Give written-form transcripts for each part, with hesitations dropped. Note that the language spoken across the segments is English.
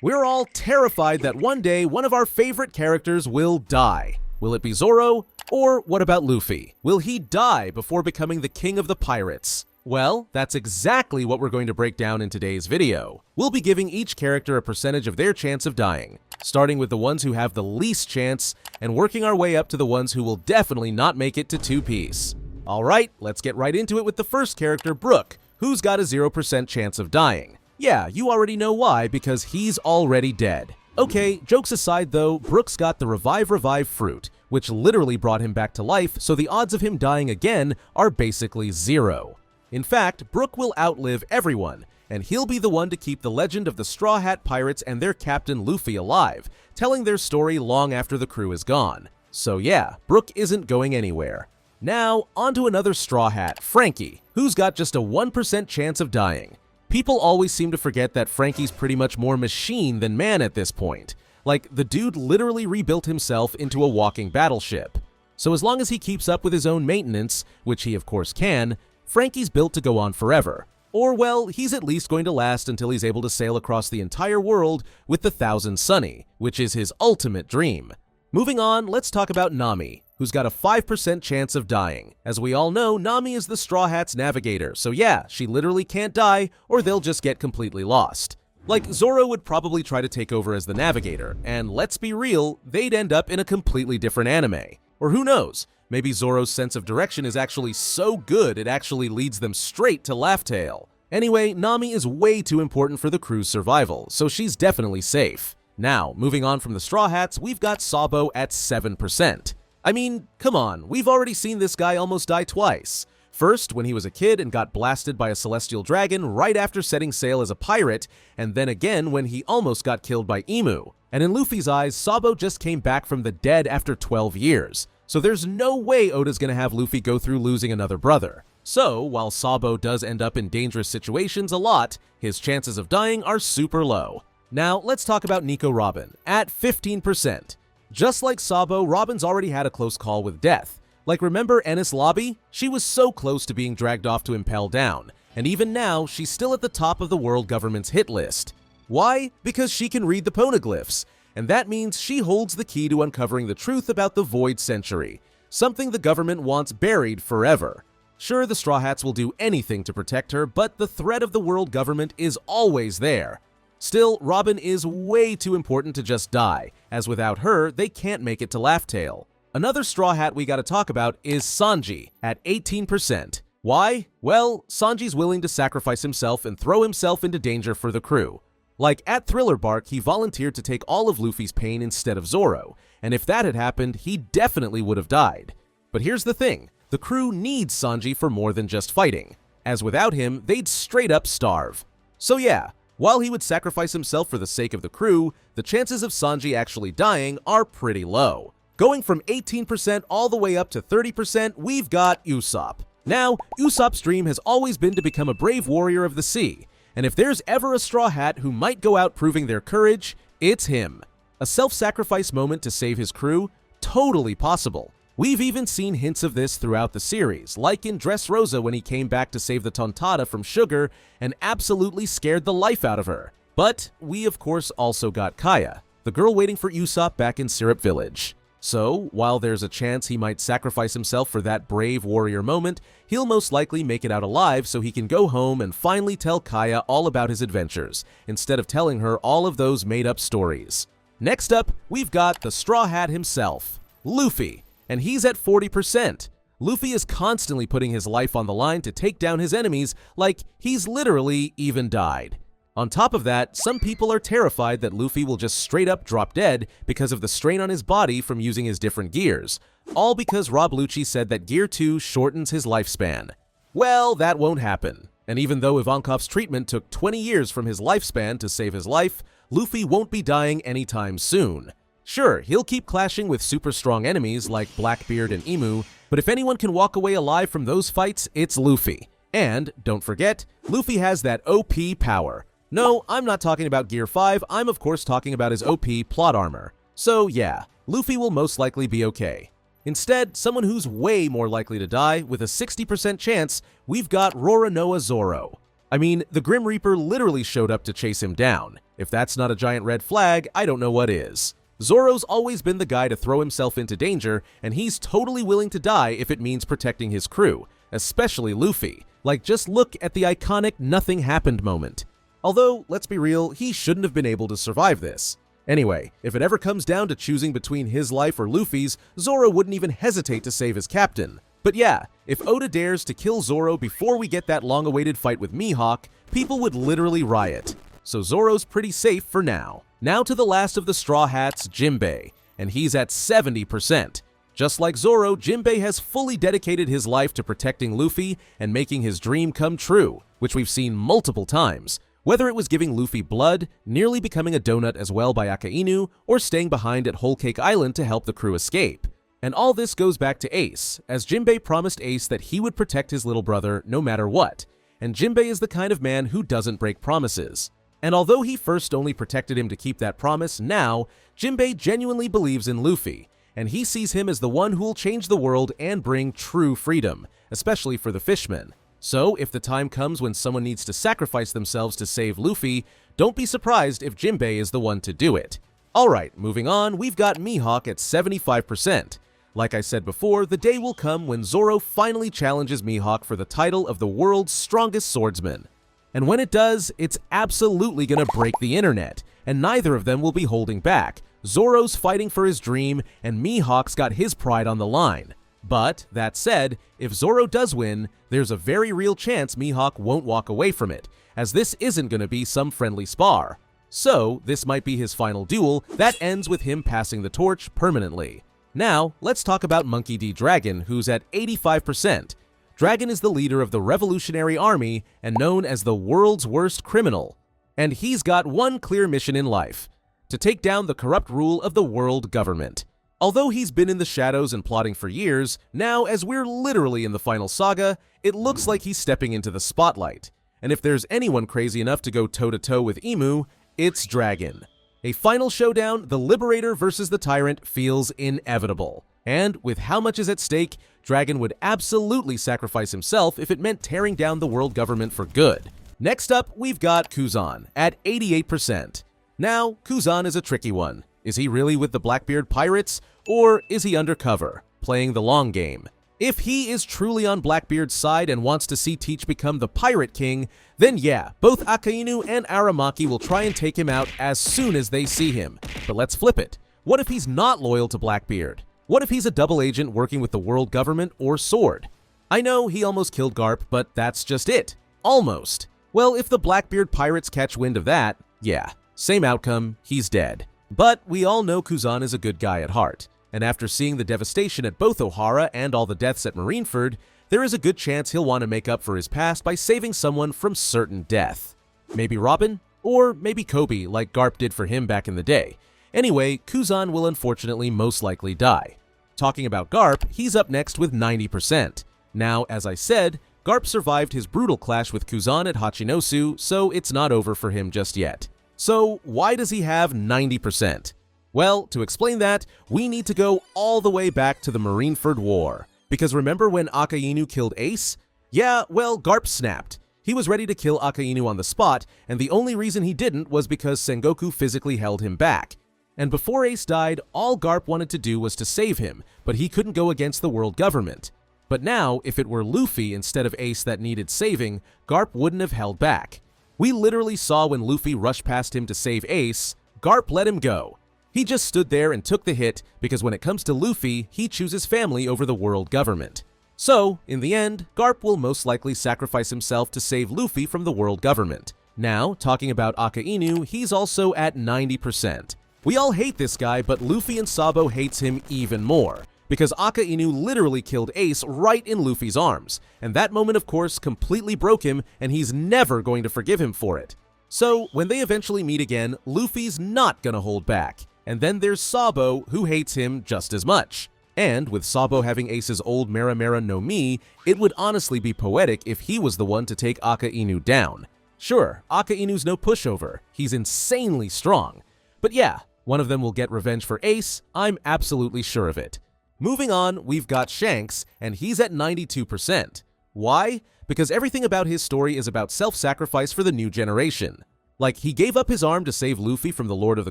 We're all terrified that one day one of our favorite characters will die. Will it be Zoro? Or what about Luffy? Will he die before becoming the king of the pirates? Well, that's exactly what we're going to break down in today's video. We'll be giving each character a percentage of their chance of dying, starting with the ones who have the least chance, and working our way up to the ones who will definitely not make it to two-piece. Alright, let's get right into it with the first character, Brook, who's got a 0% chance of dying. Yeah, you already know why, because he's already dead. Okay, jokes aside though, Brook's got the Revive fruit, which literally brought him back to life, so the odds of him dying again are basically 0. In fact, Brook will outlive everyone, and he'll be the one to keep the legend of the Straw Hat Pirates and their captain Luffy alive, telling their story long after the crew is gone. So yeah, Brook isn't going anywhere. Now, onto another Straw Hat, Franky, who's got just a 1% chance of dying. People always seem to forget that Franky's pretty much more machine than man at this point. Like, the dude literally rebuilt himself into a walking battleship. So as long as he keeps up with his own maintenance, which he of course can, Franky's built to go on forever. Or well, he's at least going to last until he's able to sail across the entire world with the Thousand Sunny, which is his ultimate dream. Moving on, let's talk about Nami, who's got a 5% chance of dying. As we all know, Nami is the Straw Hat's navigator, so yeah, she literally can't die or they'll just get completely lost. Like, Zoro would probably try to take over as the navigator, and let's be real, they'd end up in a completely different anime. Or who knows, maybe Zoro's sense of direction is actually so good it actually leads them straight to Laugh Tale. Anyway, Nami is way too important for the crew's survival, so she's definitely safe. Now, moving on from the Straw Hats, we've got Sabo at 7%. I mean, come on, we've already seen this guy almost die twice. First, when he was a kid and got blasted by a celestial dragon right after setting sail as a pirate, and then again when he almost got killed by Emu. And in Luffy's eyes, Sabo just came back from the dead after 12 years. So there's no way Oda's gonna have Luffy go through losing another brother. So, while Sabo does end up in dangerous situations a lot, his chances of dying are super low. Now, let's talk about Nico Robin, at 15%. Just like Sabo, Robin's already had a close call with death. Like, remember Enies Lobby? She was so close to being dragged off to Impel Down, and even now, she's still at the top of the world government's hit list. Why? Because she can read the poneglyphs, and that means she holds the key to uncovering the truth about the Void Century, something the government wants buried forever. Sure, the Straw Hats will do anything to protect her, but the threat of the world government is always there. Still, Robin is way too important to just die, as without her, they can't make it to Laugh Tale. Another Straw Hat we gotta talk about is Sanji, at 18%. Why? Well, Sanji's willing to sacrifice himself and throw himself into danger for the crew. Like, at Thriller Bark, he volunteered to take all of Luffy's pain instead of Zoro, and if that had happened, he definitely would have died. But here's the thing, the crew needs Sanji for more than just fighting, as without him, they'd straight up starve. So yeah, while he would sacrifice himself for the sake of the crew, the chances of Sanji actually dying are pretty low. Going from 18% all the way up to 30%, we've got Usopp. Now, Usopp's dream has always been to become a brave warrior of the sea, and if there's ever a Straw Hat who might go out proving their courage, it's him. A self-sacrifice moment to save his crew? Totally possible. We've even seen hints of this throughout the series, like in Dressrosa when he came back to save the Tontada from Sugar and absolutely scared the life out of her. But we of course also got Kaya, the girl waiting for Usopp back in Syrup Village. So, while there's a chance he might sacrifice himself for that brave warrior moment, he'll most likely make it out alive so he can go home and finally tell Kaya all about his adventures, instead of telling her all of those made-up stories. Next up, we've got the Straw Hat himself, Luffy, and he's at 40%. Luffy is constantly putting his life on the line to take down his enemies, like he's literally even died. On top of that, some people are terrified that Luffy will just straight up drop dead because of the strain on his body from using his different gears, all because Rob Lucci said that Gear 2 shortens his lifespan. Well, that won't happen, and even though Ivankov's treatment took 20 years from his lifespan to save his life, Luffy won't be dying anytime soon. Sure, he'll keep clashing with super strong enemies like Blackbeard and Emu, but if anyone can walk away alive from those fights, it's Luffy. And, don't forget, Luffy has that OP power. No, I'm not talking about Gear 5, I'm of course talking about his OP plot armor. So yeah, Luffy will most likely be okay. Instead, someone who's way more likely to die, with a 60% chance, we've got Roronoa Zoro. I mean, the Grim Reaper literally showed up to chase him down. If that's not a giant red flag, I don't know what is. Zoro's always been the guy to throw himself into danger, and he's totally willing to die if it means protecting his crew, especially Luffy. Like, just look at the iconic nothing happened moment. Although, let's be real, he shouldn't have been able to survive this. Anyway, if it ever comes down to choosing between his life or Luffy's, Zoro wouldn't even hesitate to save his captain. But yeah, if Oda dares to kill Zoro before we get that long-awaited fight with Mihawk, people would literally riot. So Zoro's pretty safe for now. Now to the last of the Straw Hats, Jinbe, and he's at 70%. Just like Zoro, Jinbe has fully dedicated his life to protecting Luffy and making his dream come true, which we've seen multiple times. Whether it was giving Luffy blood, nearly becoming a donut as well by Akainu, or staying behind at Whole Cake Island to help the crew escape. And all this goes back to Ace, as Jinbe promised Ace that he would protect his little brother no matter what. And Jinbe is the kind of man who doesn't break promises. And although he first only protected him to keep that promise, now, Jinbe genuinely believes in Luffy, and he sees him as the one who will change the world and bring true freedom, especially for the fishmen. So, if the time comes when someone needs to sacrifice themselves to save Luffy, don't be surprised if Jinbe is the one to do it. Alright, moving on, we've got Mihawk at 75%. Like I said before, the day will come when Zoro finally challenges Mihawk for the title of the world's strongest swordsman. And when it does, it's absolutely gonna break the internet, and neither of them will be holding back. Zoro's fighting for his dream, and Mihawk's got his pride on the line. But, that said, if Zoro does win, there's a very real chance Mihawk won't walk away from it, as this isn't gonna be some friendly spar. So, this might be his final duel that ends with him passing the torch permanently. Now, let's talk about Monkey D. Dragon, who's at 85%. Dragon is the leader of the Revolutionary Army and known as the world's worst criminal. And he's got one clear mission in life: to take down the corrupt rule of the world government. Although he's been in the shadows and plotting for years, now as we're literally in the final saga, it looks like he's stepping into the spotlight. And if there's anyone crazy enough to go toe-to-toe with Imu, it's Dragon. A final showdown, the Liberator versus the Tyrant, feels inevitable. And with how much is at stake, Dragon would absolutely sacrifice himself if it meant tearing down the world government for good. Next up, we've got Kuzan at 88%. Now, Kuzan is a tricky one. Is he really with the Blackbeard pirates, or is he undercover, playing the long game? If he is truly on Blackbeard's side and wants to see Teach become the Pirate King, then yeah, both Akainu and Aramaki will try and take him out as soon as they see him. But let's flip it. What if he's not loyal to Blackbeard? What if he's a double agent working with the world government or Sword? I know he almost killed Garp, but that's just it. Almost. Well, if the Blackbeard pirates catch wind of that, yeah, same outcome, he's dead. But we all know Kuzan is a good guy at heart, and after seeing the devastation at both Ohara and all the deaths at Marineford, there is a good chance he'll want to make up for his past by saving someone from certain death. Maybe Robin? Or maybe Koby, like Garp did for him back in the day. Anyway, Kuzan will unfortunately most likely die. Talking about Garp, he's up next with 90%. Now, as I said, Garp survived his brutal clash with Kuzan at Hachinosu, so it's not over for him just yet. So, why does he have 90%? Well, to explain that, we need to go all the way back to the Marineford War. Because remember when Akainu killed Ace? Yeah, well, Garp snapped. He was ready to kill Akainu on the spot, and the only reason he didn't was because Sengoku physically held him back. And before Ace died, all Garp wanted to do was to save him, but he couldn't go against the world government. But now, if it were Luffy instead of Ace that needed saving, Garp wouldn't have held back. We literally saw when Luffy rushed past him to save Ace, Garp let him go. He just stood there and took the hit because when it comes to Luffy, he chooses family over the world government. So, in the end, Garp will most likely sacrifice himself to save Luffy from the world government. Now, talking about Akainu, he's also at 90%. We all hate this guy, but Luffy and Sabo hates him even more, because Akainu literally killed Ace right in Luffy's arms, and that moment of course completely broke him and he's never going to forgive him for it. So, when they eventually meet again, Luffy's not gonna hold back. And then there's Sabo, who hates him just as much. And with Sabo having Ace's old Mera Mera no Mi, it would honestly be poetic if he was the one to take Akainu down. Sure, Akainu's no pushover, he's insanely strong. But yeah, one of them will get revenge for Ace, I'm absolutely sure of it. Moving on, we've got Shanks, and he's at 92%. Why? because everything about his story is about self-sacrifice for the new generation. Like, he gave up his arm to save Luffy from the Lord of the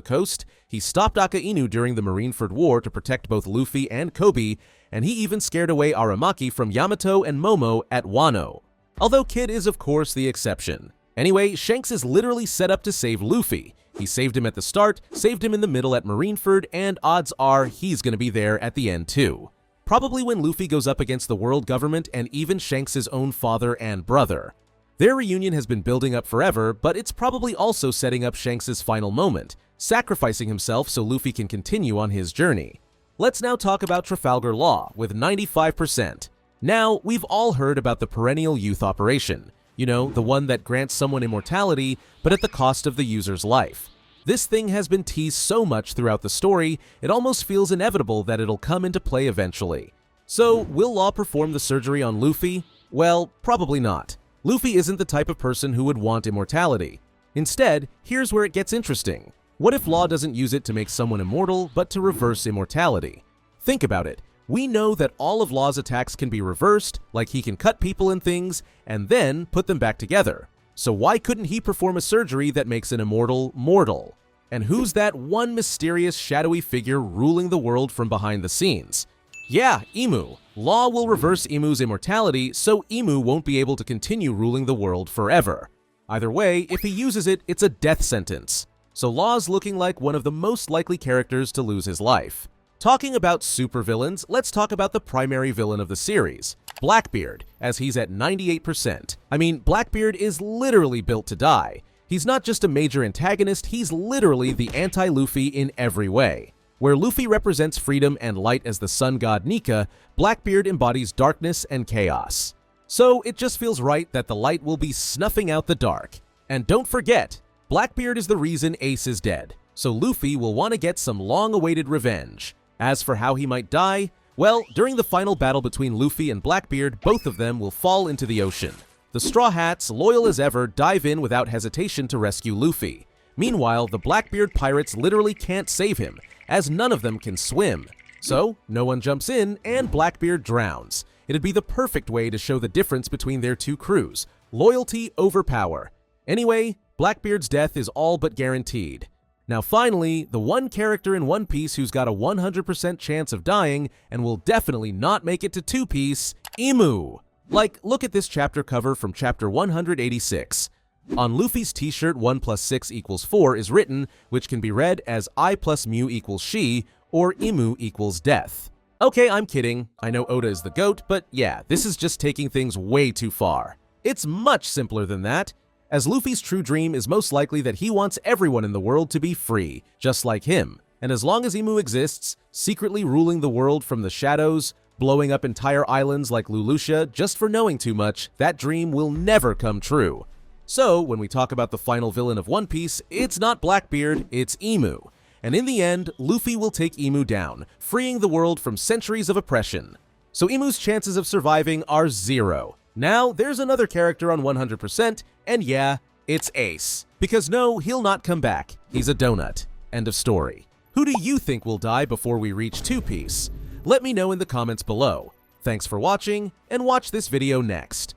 Coast, he stopped Akainu during the Marineford War to protect both Luffy and Koby, and he even scared away Aramaki from Yamato and Momo at Wano. Although Kid is of course the exception. Anyway, Shanks is literally set up to save Luffy. He saved him at the start, saved him in the middle at Marineford, and odds are he's gonna be there at the end too. Probably when Luffy goes up against the world government and even Shanks' own father and brother. Their reunion has been building up forever, but it's probably also setting up Shanks' final moment, sacrificing himself so Luffy can continue on his journey. Let's now talk about Trafalgar Law with 95%. Now, we've all heard about the perennial youth operation. You know, the one that grants someone immortality, but at the cost of the user's life. This thing has been teased so much throughout the story, it almost feels inevitable that it'll come into play eventually. So, will Law perform the surgery on Luffy? Well, probably not. Luffy isn't the type of person who would want immortality. Instead, here's where it gets interesting. What if Law doesn't use it to make someone immortal, but to reverse immortality? Think about it. We know that all of Law's attacks can be reversed, like he can cut people and things, and then put them back together. So why couldn't he perform a surgery that makes an immortal mortal? And who's that one mysterious shadowy figure ruling the world from behind the scenes? Yeah, Emu. Law will reverse Emu's immortality, so Emu won't be able to continue ruling the world forever. Either way, if he uses it, it's a death sentence. So Law's looking like one of the most likely characters to lose his life. Talking about supervillains, let's talk about the primary villain of the series, Blackbeard, as he's at 98%. I mean, Blackbeard is literally built to die. He's not just a major antagonist, he's literally the anti-Luffy in every way. Where Luffy represents freedom and light as the sun god Nika, Blackbeard embodies darkness and chaos. So it just feels right that the light will be snuffing out the dark. And don't forget, Blackbeard is the reason Ace is dead, so Luffy will want to get some long-awaited revenge. As for how he might die, well, during the final battle between Luffy and Blackbeard, both of them will fall into the ocean. The Straw Hats, loyal as ever, dive in without hesitation to rescue Luffy. Meanwhile, the Blackbeard pirates literally can't save him, as none of them can swim. So, no one jumps in, and Blackbeard drowns. It'd be the perfect way to show the difference between their two crews. Loyalty over power. Anyway, Blackbeard's death is all but guaranteed. Now finally, the one character in One Piece who's got a 100% chance of dying and will definitely not make it to Two Piece, Emu. Like, look at this chapter cover from chapter 186. On Luffy's t-shirt 1 + 6 = 4 is written, which can be read as I + mu = she, or Emu = death. Okay, I'm kidding. I know Oda is the GOAT, but yeah, this is just taking things way too far. It's much simpler than that, as Luffy's true dream is most likely that he wants everyone in the world to be free, just like him. And as long as Emu exists, secretly ruling the world from the shadows, blowing up entire islands like Lelouch just for knowing too much, that dream will never come true. So, when we talk about the final villain of One Piece, it's not Blackbeard, it's Emu. And in the end, Luffy will take Emu down, freeing the world from centuries of oppression. So Emu's chances of surviving are 0. Now, there's another character on 100%, and yeah, it's Ace. Because no, he'll not come back. He's a donut. End of story. Who do you think will die before we reach Two Piece? Let me know in the comments below. Thanks for watching, and watch this video next.